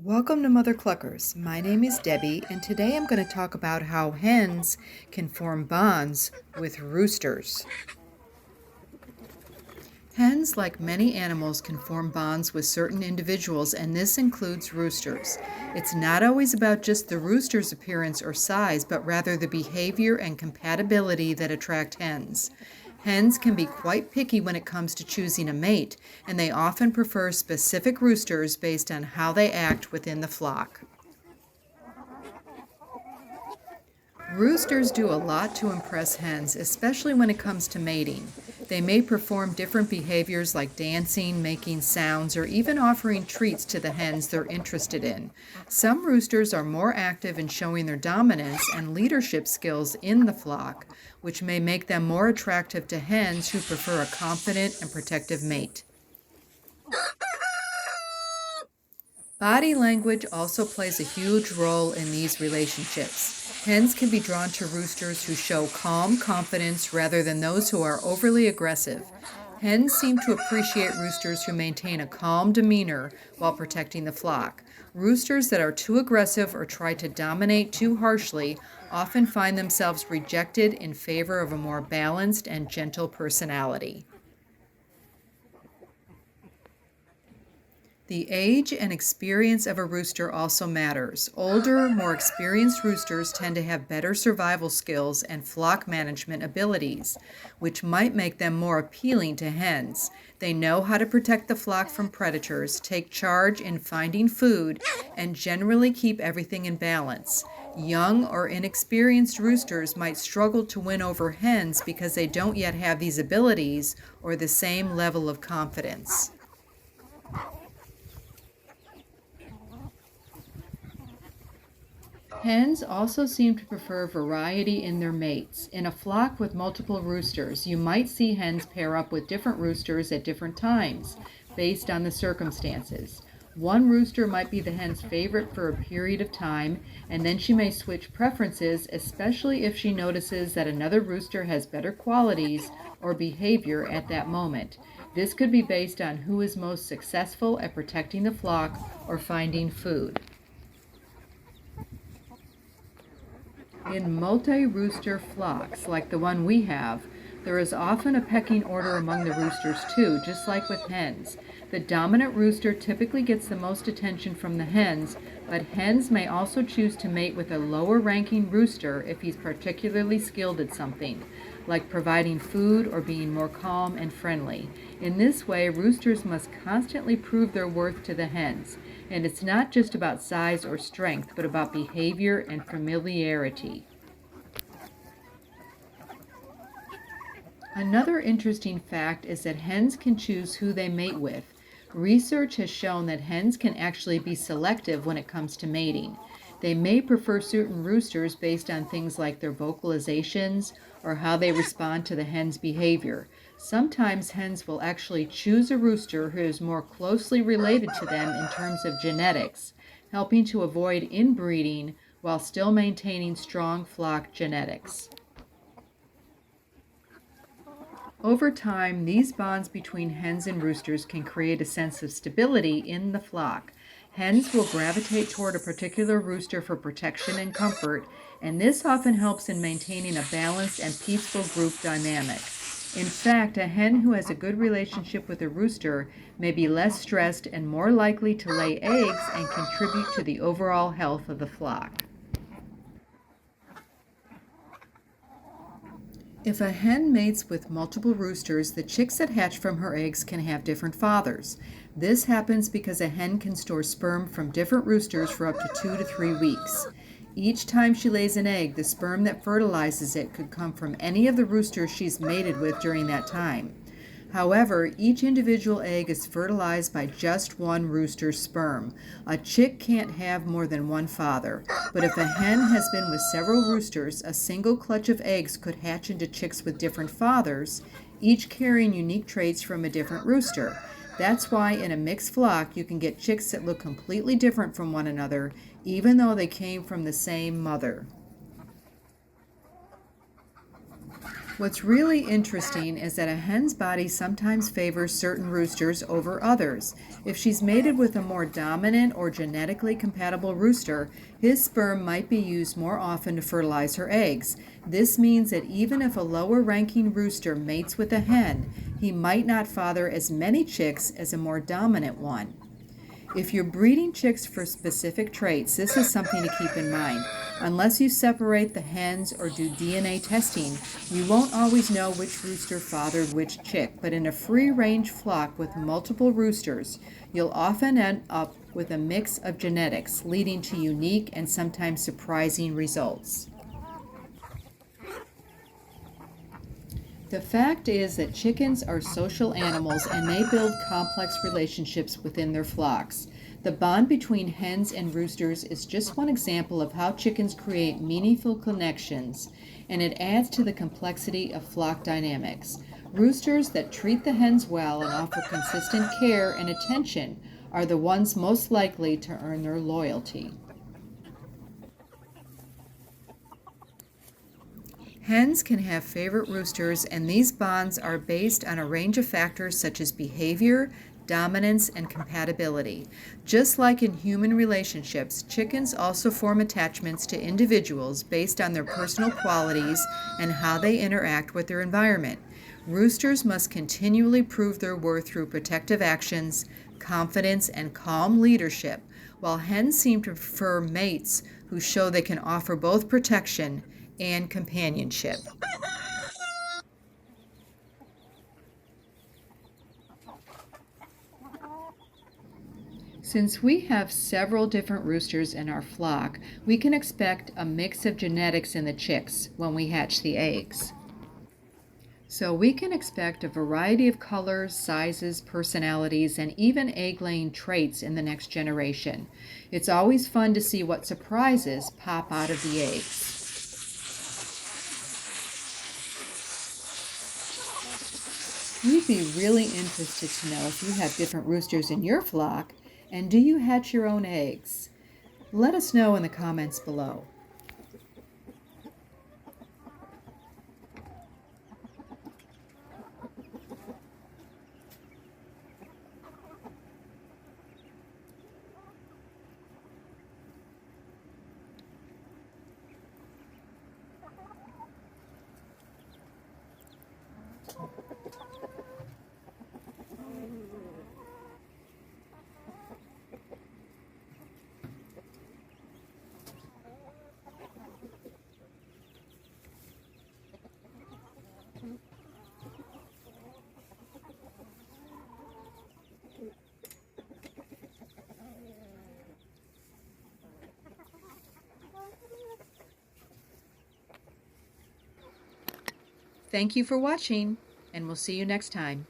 Welcome to Mother Cluckers. My name is Debbie, and today I'm going to talk about how hens can form bonds with roosters. Hens, like many animals, can form bonds with certain individuals, and this includes roosters. It's not always about just the rooster's appearance or size, but rather the behavior and compatibility that attract hens. Hens can be quite picky when it comes to choosing a mate, and they often prefer specific roosters based on how they act within the flock. Roosters do a lot to impress hens, especially when it comes to mating. They may perform different behaviors like dancing, making sounds, or even offering treats to the hens they're interested in. Some roosters are more active in showing their dominance and leadership skills in the flock, which may make them more attractive to hens who prefer a confident and protective mate. Body language also plays a huge role in these relationships. Hens can be drawn to roosters who show calm confidence rather than those who are overly aggressive. Hens seem to appreciate roosters who maintain a calm demeanor while protecting the flock. Roosters that are too aggressive or try to dominate too harshly often find themselves rejected in favor of a more balanced and gentle personality. The age and experience of a rooster also matters. Older, more experienced roosters tend to have better survival skills and flock management abilities, which might make them more appealing to hens. They know how to protect the flock from predators, take charge in finding food, and generally keep everything in balance. Young or inexperienced roosters might struggle to win over hens because they don't yet have these abilities or the same level of confidence. Hens also seem to prefer variety in their mates. In a flock with multiple roosters, you might see hens pair up with different roosters at different times, based on the circumstances. One rooster might be the hen's favorite for a period of time, and then she may switch preferences, especially if she notices that another rooster has better qualities or behavior at that moment. This could be based on who is most successful at protecting the flock or finding food. In multi-rooster flocks, like the one we have, there is often a pecking order among the roosters too, just like with hens. The dominant rooster typically gets the most attention from the hens, but hens may also choose to mate with a lower-ranking rooster if he's particularly skilled at something, like providing food or being more calm and friendly. In this way, roosters must constantly prove their worth to the hens. And it's not just about size or strength, but about behavior and familiarity. Another interesting fact is that hens can choose who they mate with. Research has shown that hens can actually be selective when it comes to mating. They may prefer certain roosters based on things like their vocalizations or how they respond to the hen's behavior. Sometimes hens will actually choose a rooster who is more closely related to them in terms of genetics, helping to avoid inbreeding while still maintaining strong flock genetics. Over time, these bonds between hens and roosters can create a sense of stability in the flock. Hens will gravitate toward a particular rooster for protection and comfort, and this often helps in maintaining a balanced and peaceful group dynamic. In fact, a hen who has a good relationship with a rooster may be less stressed and more likely to lay eggs and contribute to the overall health of the flock. If a hen mates with multiple roosters, the chicks that hatch from her eggs can have different fathers. This happens because a hen can store sperm from different roosters for up to 2 to 3 weeks. Each time she lays an egg, the sperm that fertilizes it could come from any of the roosters she's mated with during that time. However, each individual egg is fertilized by just one rooster's sperm. A chick can't have more than one father, but if a hen has been with several roosters, a single clutch of eggs could hatch into chicks with different fathers, each carrying unique traits from a different rooster. That's why in a mixed flock you can get chicks that look completely different from one another, even though they came from the same mother. What's really interesting is that a hen's body sometimes favors certain roosters over others. If she's mated with a more dominant or genetically compatible rooster, his sperm might be used more often to fertilize her eggs. This means that even if a lower ranking rooster mates with a hen, he might not father as many chicks as a more dominant one. If you're breeding chicks for specific traits, this is something to keep in mind. Unless you separate the hens or do DNA testing, you won't always know which rooster fathered which chick, but in a free-range flock with multiple roosters, you'll often end up with a mix of genetics, leading to unique and sometimes surprising results. The fact is that chickens are social animals and they build complex relationships within their flocks. The bond between hens and roosters is just one example of how chickens create meaningful connections, and it adds to the complexity of flock dynamics. Roosters that treat the hens well and offer consistent care and attention are the ones most likely to earn their loyalty. Hens can have favorite roosters, and these bonds are based on a range of factors such as behavior, dominance, and compatibility. Just like in human relationships, chickens also form attachments to individuals based on their personal qualities and how they interact with their environment. Roosters must continually prove their worth through protective actions, confidence, and calm leadership, while hens seem to prefer mates who show they can offer both protection and companionship. Since we have several different roosters in our flock, we can expect a mix of genetics in the chicks when we hatch the eggs. So we can expect a variety of colors, sizes, personalities, and even egg-laying traits in the next generation. It's always fun to see what surprises pop out of the eggs. We'd be really interested to know if you have different roosters in your flock, and do you hatch your own eggs? Let us know in the comments below. Thank you for watching, and we'll see you next time.